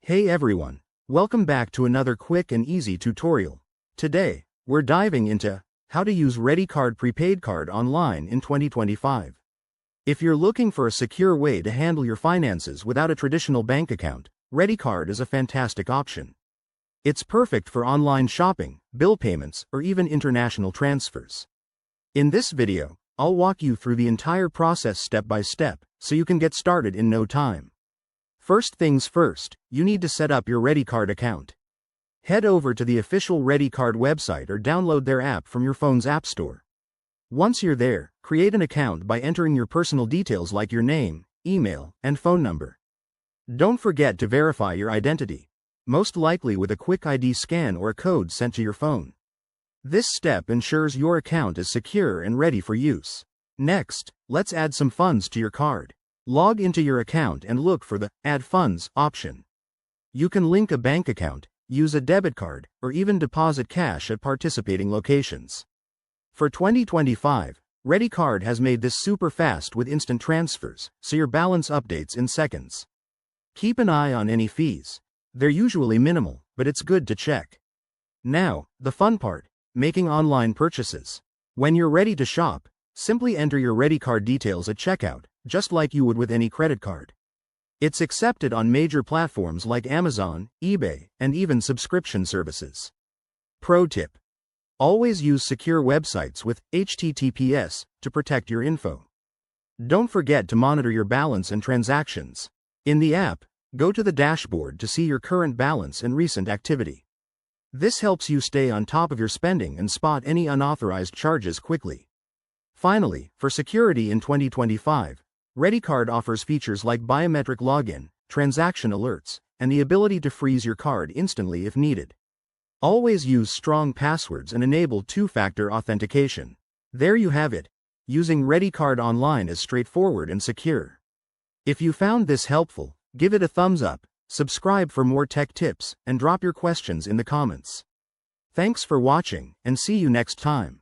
Hey everyone, welcome back to another quick and easy tutorial. Today, we're diving into how to use ReadyCard prepaid card online in 2025. If you're looking for a secure way to handle your finances without a traditional bank account, ReadyCard is a fantastic option. It's perfect for online shopping, bill payments, or even international transfers. In this video, I'll walk you through the entire process step by step, so you can get started in no time. First things first, you need to set up your ReadyCard account. Head over to the official ReadyCard website or download their app from your phone's app store. Once you're there, create an account by entering your personal details like your name, email, and phone number. Don't forget to verify your identity, most likely with a quick ID scan or a code sent to your phone. This step ensures your account is secure and ready for use. Next, let's add some funds to your card. Log into your account and look for the Add Funds option. You can link a bank account, use a debit card, or even deposit cash at participating locations. For 2025, ReadyCard has made this super fast with instant transfers, so your balance updates in seconds. Keep an eye on any fees. They're usually minimal, but it's good to check. Now, the fun part, making online purchases. When you're ready to shop, simply enter your ReadyCard details at checkout, just like you would with any credit card. It's accepted on major platforms like Amazon, eBay, and even subscription services. Pro tip: always use secure websites with HTTPS to protect your info. Don't forget to monitor your balance and transactions. In the app, go to the dashboard to see your current balance and recent activity. This helps you stay on top of your spending and spot any unauthorized charges quickly. Finally, for security in 2025, ReadyCard offers features like biometric login, transaction alerts, and the ability to freeze your card instantly if needed. Always use strong passwords and enable two-factor authentication. There you have it. Using ReadyCard online is straightforward and secure. If you found this helpful, give it a thumbs up, subscribe for more tech tips, and drop your questions in the comments. Thanks for watching, and see you next time.